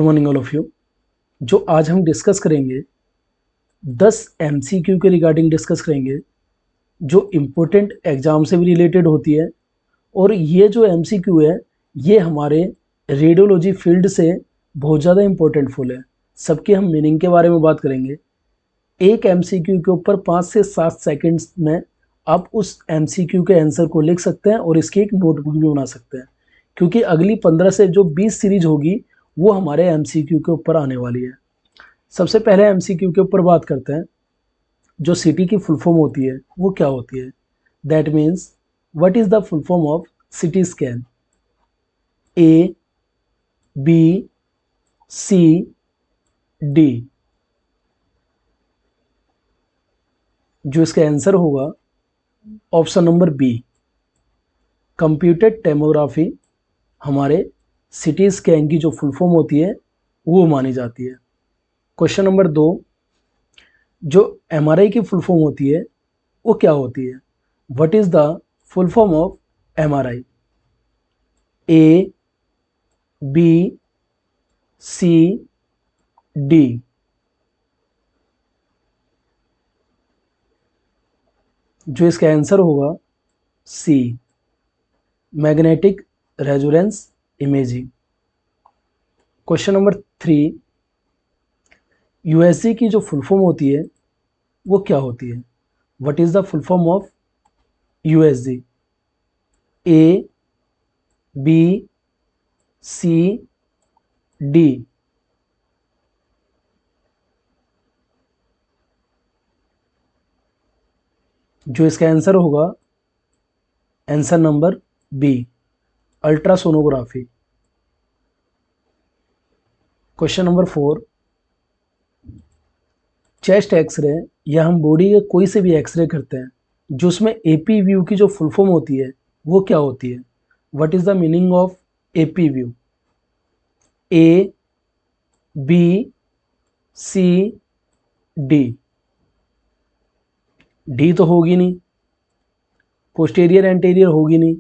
Good morning all of you. जो आज हम डिस्कस करेंगे 10 एमसीक्यू के रिगार्डिंग डिस्कस करेंगे जो इम्पोर्टेंट एग्जाम से भी रिलेटेड होती है। और ये जो एमसीक्यू है ये हमारे रेडियोलॉजी फील्ड से बहुत ज़्यादा इम्पोर्टेंट फुल है। सबके हम मीनिंग के बारे में बात करेंगे। एक एमसीक्यू के ऊपर 5 से 7 सेकंड्स में आप उस एमसीक्यू के आंसर को लिख सकते हैं और इसकी एक नोटबुक भी बना सकते हैं, क्योंकि अगली 15 से जो 20 सीरीज होगी वो हमारे एमसीक्यू के ऊपर आने वाली है। सबसे पहले एमसीक्यू के ऊपर बात करते हैं। जो सिटी की फुल फॉर्म होती है वो क्या होती है? That means what is the full form of CT scan? A, B, C, D. जो इसका आंसर होगा option number B, computed tomography हमारे सिटी स्कैन की जो फुल फॉर्म होती है वो मानी जाती है। क्वेश्चन नंबर 2, जो एमआरआई की फुल फॉर्म होती है वो क्या होती है? What is the full form of MRI? A, B, C, D. जो इसका आंसर होगा C, magnetic resonance imaging. Question number 3, USG की जो फुल फॉर्म होती है वो क्या होती है? What is the full form of USG? A, B, C, D. जो इसका आंसर होगा answer number B, ultrasonography. Question number 4, chest x-ray या हम बॉडी के कोई से भी एक्सरे करते हैं जो उसमें एपी व्यू की जो फुल फॉर्म होती है वो क्या होती है? What is the meaning of AP view? A, B, C, D. D तो होगी नहीं, पोस्टीरियर एंटीरियर होगी नहीं।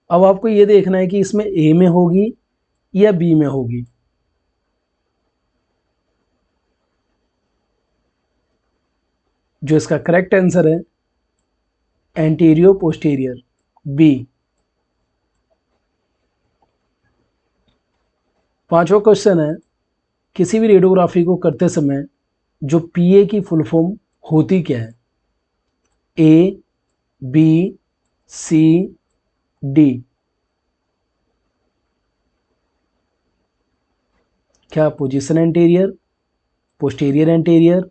अब आपको ये देखना है कि इसमें ए में होगी या बी में होगी। जो इसका करेक्ट आंसर है एंटीरियो पोस्टीरियर, बी। पांचवा क्वेश्चन है, किसी भी रेडियोग्राफी को करते समय जो पीए की फुल फॉर्म होती क्या है? A, B, C, D. क्या position anterior, posterior anterior,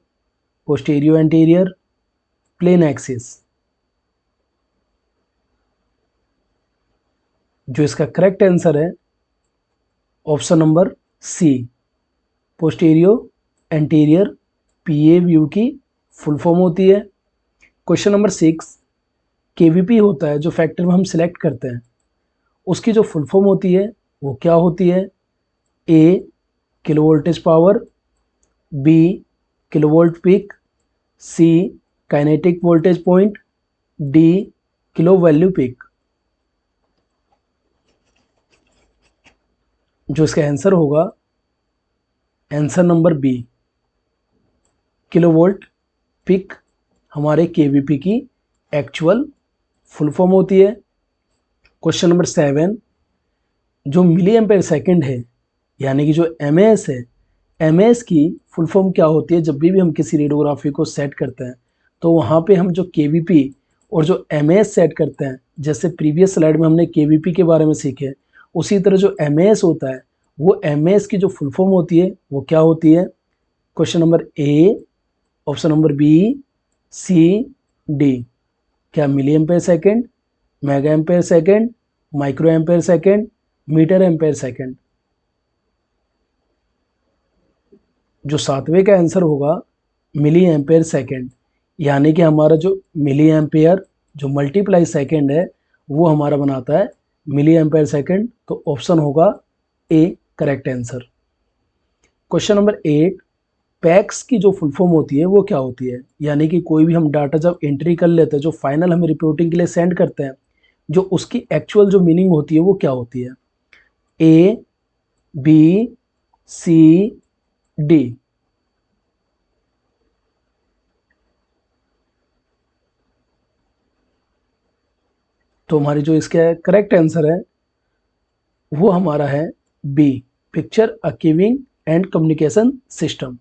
posterior anterior, plane axis? जो इसका करेक्ट आंसर है option number C, posterior anterior PA view की फुल फॉर्म होती है। क्वेश्चन नंबर 6, केवीपी होता है जो फैक्टर में हम सिलेक्ट करते हैं, उसकी जो फुल फॉर्म होती है वो क्या होती है? A, kilo voltage power, B, kilo volt peak, C, kinetic voltage point, D, kilo value peak. जो इसका आंसर होगा answer number B, kilo volt peak हमारे केवीपी की एक्चुअल फुल फॉर्म होती है। क्वेश्चन नंबर 7, जो मिली एम्पेयर सेकेंड है यानी कि जो एमएएस है, एमएएस की फुल फॉर्म क्या होती है? जब भी हम किसी रेडियोग्राफी को सेट करते हैं तो वहाँ पे हम जो केवीपी और जो एमएएस सेट करते हैं, जैसे प्रीवियस स्लाइड में हमने केवीपी के बारे में सीखे, उसी तरह जो एमएएस होता है वो एमएएस की जो फुल फॉर्म होती है वो क्या होती है? Question number A, option number B, C, D. क्या milli ampere second, mega ampere second, micro ampere second, metre ampere second? जो सातवें का आंसर होगा मिली एम्पेयर सेकेंड, यानी कि हमारा जो मिली एम्पेयर जो मल्टीप्लाई सेकेंड है वो हमारा बनाता है मिली एम्पेयर सेकेंड। तो ऑप्शन होगा A correct answer. Question number 8, PACS की जो फुल फॉर्म होती है वो क्या होती है? यानी कि कोई भी हम डाटा जब एंट्री कर लेते हैं, जो फाइनल हमें रिपोर्टिंग के लिए सेंड करते हैं, जो उसकी एक्चुअल जो मीनिंग होती है वो क्या होती है? A, B, C D. तो हमारी जो इसका करेक्ट आंसर है वो हमारा है B, picture achieving and communication system.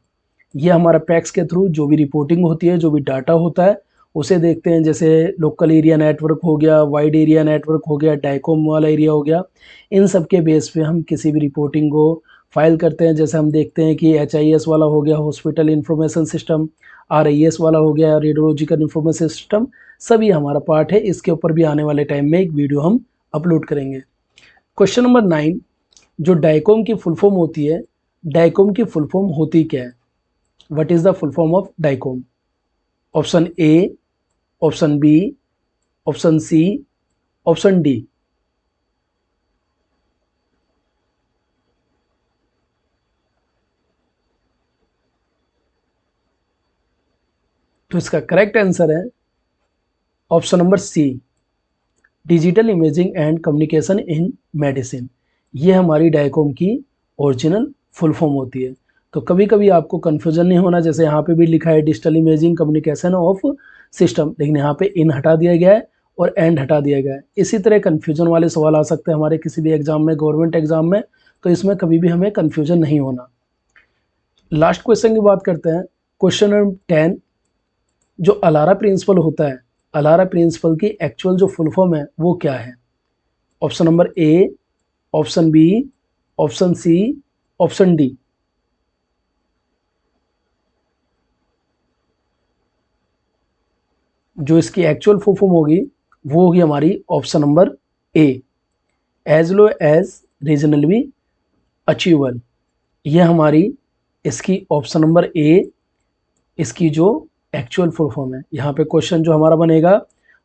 ये हमारा पैक्स के थ्रू जो भी रिपोर्टिंग होती है, जो भी डाटा होता है उसे देखते हैं। जैसे लोकल एरिया नेटवर्क हो गया, वाइड एरिया नेटवर्क हो गया, डाइकोम वाला एरिया हो गया, इन सब के बेस पे हम किसी भी रिपोर्टिंग को फाइल करते हैं। जैसे हम देखते हैं कि HIS वाला हो गया, हॉस्पिटल इंफॉर्मेशन सिस्टम, RIS वाला हो गया, रेडियोलॉजिकल इंफॉर्मेशन सिस्टम, सभी हमारा पार्ट है। इसके ऊपर भी आने वाले टाइम में एक वीडियो हम अपलोड करेंगे। क्वेश्चन नंबर 9, जो डाइकोम की फुल फॉर्म होती है, डाइकोम की फुल फॉर्म होती क्या है? What is the full form of DICOM? Option A, option B, option C, option D. तो इसका करेक्ट आंसर है option number C, digital imaging and communication in medicine. ये हमारी डाइकोम की ओरिजिनल फुल फॉर्म होती है। तो कभी कभी आपको कन्फ्यूजन नहीं होना, जैसे यहाँ पे भी लिखा है digital imaging communication of system, लेकिन यहाँ पे इन हटा दिया गया है और एंड हटा दिया गया है। इसी तरह कन्फ्यूजन वाले सवाल आ सकते हैं हमारे किसी भी एग्जाम में, गवर्नमेंट एग्जाम में, तो इसमें कभी भी हमें कन्फ्यूजन नहीं होना। लास्ट क्वेश्चन की बात करते हैं, क्वेश्चन नंबर 10, जो अलारा प्रिंसिपल होता है, अलारा प्रिंसिपल की एक्चुअल जो फुल फॉर्म है वो क्या है? Option number A, option B, option C, option D. जो इसकी एक्चुअल फुल फॉर्म होगी वो होगी हमारी option number A, as low as reasonably achievable. ये हमारी इसकी ऑप्शन नंबर ए, इसकी जो एक्चुअल फुल फॉर्म है। यहाँ पे क्वेश्चन जो हमारा बनेगा,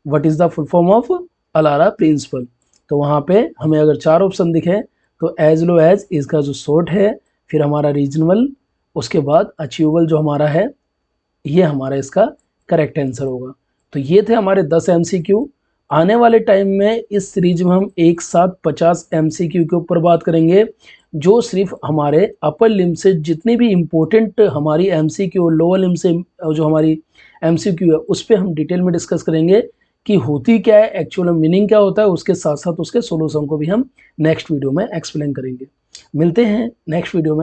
what is the full form of ALARA principle, तो वहाँ पे हमें अगर 4 ऑप्शन दिखे तो एज लो एज इसका जो शॉर्ट है, फिर हमारा रीजनबल, उसके बाद अचीवेबल जो हमारा है, ये हमारा इसका करेक्ट आंसर होगा। तो ये थे हमारे 10 MCQ। आने वाले टाइम में इस सीरीज में हम एक साथ 50 MCQ के ऊपर बात करेंगे, जो सिर्फ हमारे अपर लिम्ब से जितनी भी इम्पोर्टेंट हमारी MCQ, लोअर लिम्ब से जो हमारी MCQ है उस पर हम डिटेल में डिस्कस करेंगे कि होती क्या है, एक्चुअल मीनिंग क्या होता है, उसके साथ साथ उसके सोल्यूशन को भी हम नेक्स्ट वीडियो में एक्सप्लेन करेंगे। मिलते हैं नेक्स्ट वीडियो में।